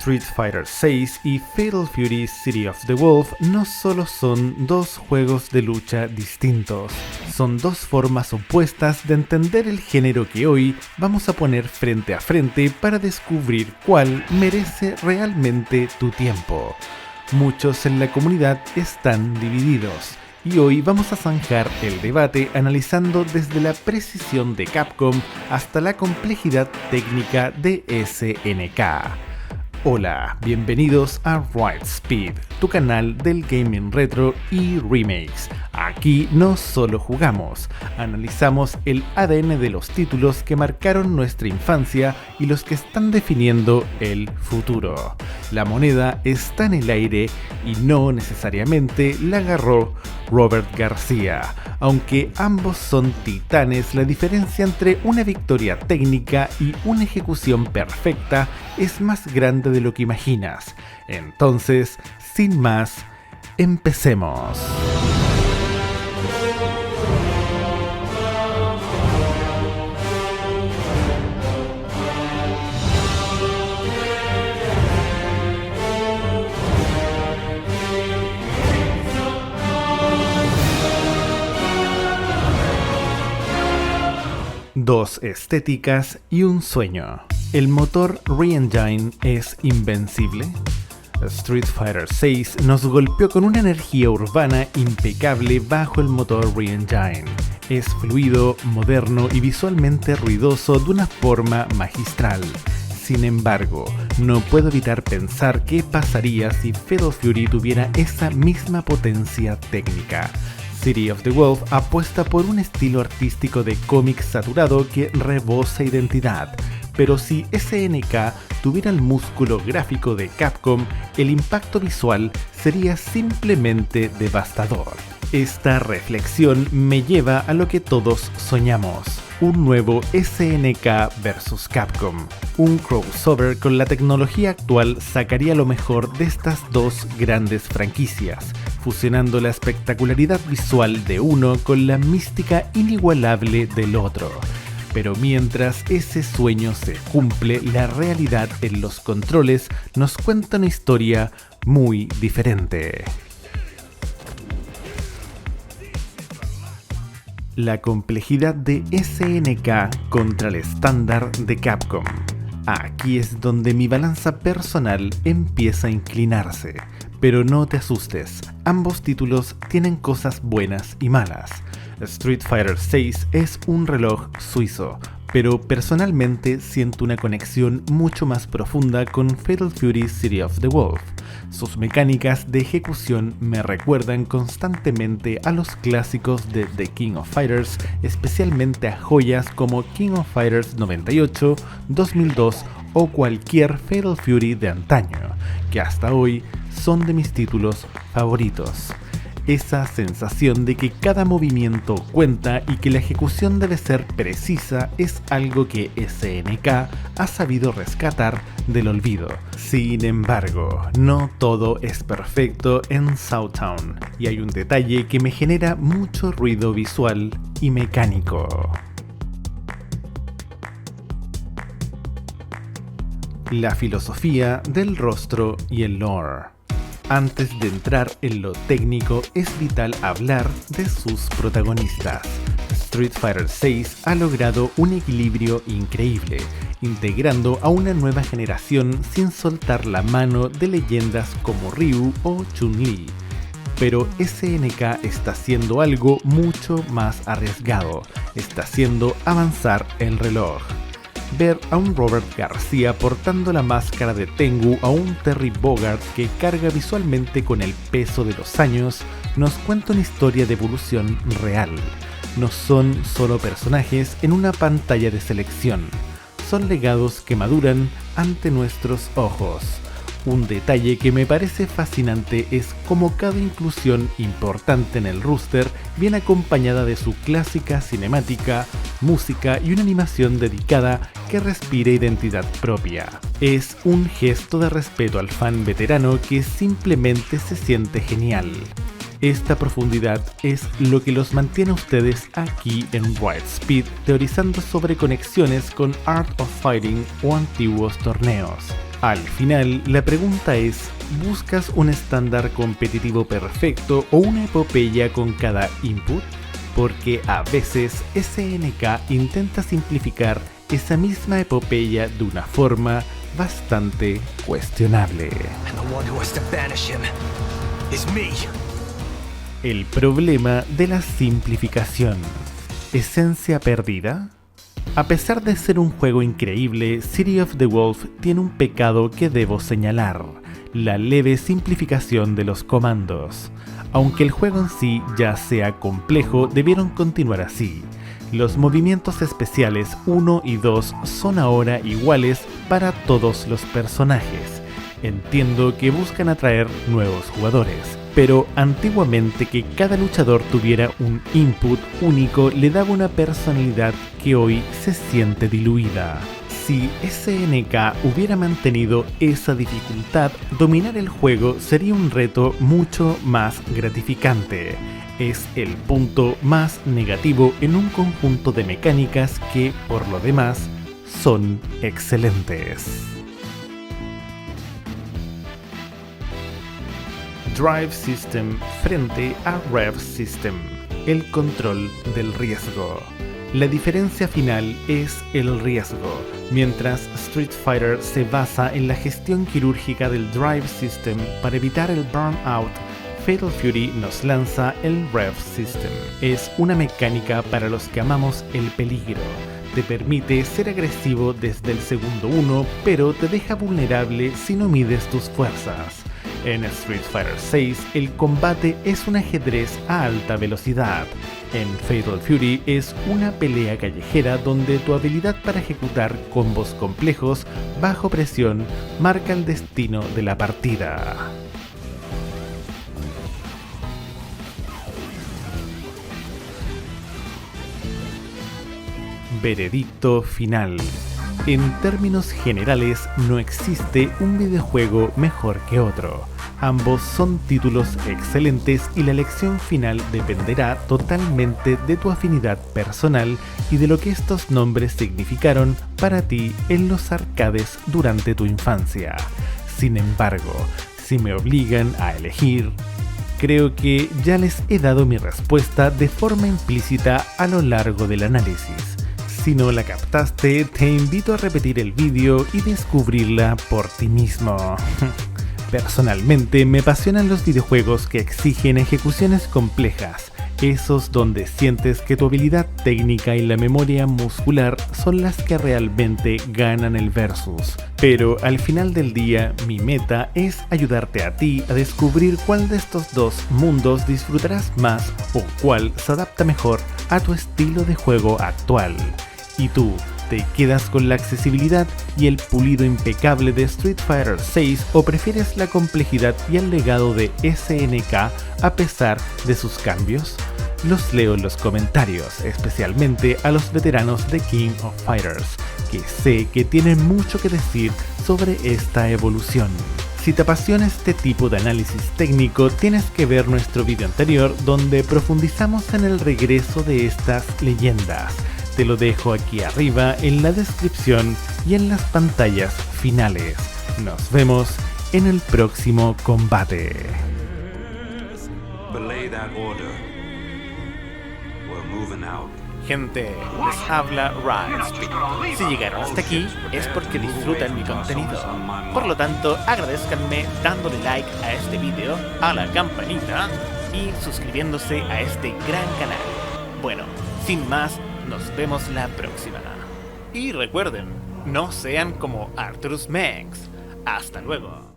Street Fighter VI y Fatal Fury City of the Wolf no solo son dos juegos de lucha distintos, son dos formas opuestas de entender el género que hoy vamos a poner frente a frente para descubrir cuál merece realmente tu tiempo. Muchos en la comunidad están divididos, y hoy vamos a zanjar el debate analizando desde la precisión de Capcom hasta la complejidad técnica de SNK. Hola, bienvenidos a Right Speed, tu canal del gaming retro y remakes. Aquí no solo jugamos, analizamos el ADN de los títulos que marcaron nuestra infancia y los que están definiendo el futuro. La moneda está en el aire y no necesariamente la agarró Robert García. Aunque ambos son titanes, la diferencia entre una victoria técnica y una ejecución perfecta es más grande de lo que imaginas. Entonces, sin más, empecemos. Dos estéticas y un sueño. ¿El motor Re-Engine es invencible? Street Fighter VI nos golpeó con una energía urbana impecable bajo el motor Re-Engine. Es fluido, moderno y visualmente ruidoso de una forma magistral. Sin embargo, no puedo evitar pensar qué pasaría si Fatal Fury tuviera esa misma potencia técnica. City of the Wolf apuesta por un estilo artístico de cómic saturado que rebosa identidad, pero si SNK tuviera el músculo gráfico de Capcom, el impacto visual sería simplemente devastador. Esta reflexión me lleva a lo que todos soñamos: un nuevo SNK vs Capcom. Un crossover con la tecnología actual sacaría lo mejor de estas dos grandes franquicias, fusionando la espectacularidad visual de uno con la mística inigualable del otro. Pero mientras ese sueño se cumple, la realidad en los controles nos cuenta una historia muy diferente. La complejidad de SNK contra el estándar de Capcom. Aquí es donde mi balanza personal empieza a inclinarse. Pero no te asustes, ambos títulos tienen cosas buenas y malas. Street Fighter VI es un reloj suizo, pero personalmente siento una conexión mucho más profunda con Fatal Fury City of the Wolf. Sus mecánicas de ejecución me recuerdan constantemente a los clásicos de The King of Fighters, especialmente a joyas como King of Fighters 98, 2002 o cualquier Fatal Fury de antaño, que hasta hoy son de mis títulos favoritos. Esa sensación de que cada movimiento cuenta y que la ejecución debe ser precisa es algo que SNK ha sabido rescatar del olvido. Sin embargo, no todo es perfecto en Southtown, y hay un detalle que me genera mucho ruido visual y mecánico. La filosofía del rostro y el lore. Antes de entrar en lo técnico, es vital hablar de sus protagonistas. Street Fighter VI ha logrado un equilibrio increíble, integrando a una nueva generación sin soltar la mano de leyendas como Ryu o Chun-Li. Pero SNK está haciendo algo mucho más arriesgado, está haciendo avanzar el reloj. Ver a un Robert García portando la máscara de Tengu a un Terry Bogard que carga visualmente con el peso de los años nos cuenta una historia de evolución real. No son solo personajes en una pantalla de selección, son legados que maduran ante nuestros ojos. Un detalle que me parece fascinante es cómo cada inclusión importante en el roster viene acompañada de su clásica cinemática, música y una animación dedicada que respire identidad propia. Es un gesto de respeto al fan veterano que simplemente se siente genial. Esta profundidad es lo que los mantiene a ustedes aquí en Right Speed, teorizando sobre conexiones con Art of Fighting o antiguos torneos. Al final, la pregunta es, ¿buscas un estándar competitivo perfecto o una epopeya con cada input? Porque a veces SNK intenta simplificar esa misma epopeya de una forma bastante cuestionable. El problema de la simplificación. ¿Esencia perdida? A pesar de ser un juego increíble, City of the Wolf tiene un pecado que debo señalar: la leve simplificación de los comandos. Aunque el juego en sí ya sea complejo, debieron continuar así. Los movimientos especiales 1 y 2 son ahora iguales para todos los personajes. Entiendo que buscan atraer nuevos jugadores, pero antiguamente que cada luchador tuviera un input único le daba una personalidad que hoy se siente diluida. Si SNK hubiera mantenido esa dificultad, dominar el juego sería un reto mucho más gratificante. Es el punto más negativo en un conjunto de mecánicas que, por lo demás, son excelentes. Drive System frente a Rev System, el control del riesgo. La diferencia final es el riesgo. Mientras Street Fighter se basa en la gestión quirúrgica del Drive System para evitar el burnout, Fatal Fury nos lanza el Rev System. Es una mecánica para los que amamos el peligro. Te permite ser agresivo desde el segundo 1, pero te deja vulnerable si no mides tus fuerzas. En Street Fighter VI, el combate es un ajedrez a alta velocidad. En Fatal Fury es una pelea callejera donde tu habilidad para ejecutar combos complejos bajo presión marca el destino de la partida. Veredicto final. En términos generales, no existe un videojuego mejor que otro. Ambos son títulos excelentes y la elección final dependerá totalmente de tu afinidad personal y de lo que estos nombres significaron para ti en los arcades durante tu infancia. Sin embargo, si me obligan a elegir, creo que ya les he dado mi respuesta de forma implícita a lo largo del análisis. Si no la captaste, te invito a repetir el vídeo y descubrirla por ti mismo. Personalmente, me apasionan los videojuegos que exigen ejecuciones complejas, esos donde sientes que tu habilidad técnica y la memoria muscular son las que realmente ganan el versus. Pero al final del día, mi meta es ayudarte a ti a descubrir cuál de estos dos mundos disfrutarás más o cuál se adapta mejor a tu estilo de juego actual. ¿Y tú? ¿Te quedas con la accesibilidad y el pulido impecable de Street Fighter VI o prefieres la complejidad y el legado de SNK a pesar de sus cambios? Los leo en los comentarios, especialmente a los veteranos de King of Fighters, que sé que tienen mucho que decir sobre esta evolución. Si te apasiona este tipo de análisis técnico, tienes que ver nuestro video anterior donde profundizamos en el regreso de estas leyendas. Te lo dejo aquí arriba en la descripción y en las pantallas finales. Nos vemos en el próximo combate. Gente, les habla Ryan. Si llegaron hasta aquí es porque disfrutan mi contenido. Por lo tanto, agradezcanme dándole like a este video, a la campanita y suscribiéndose a este gran canal. Bueno, sin más, nos vemos la próxima. Y recuerden, no sean como Arturus Mengs. Hasta luego.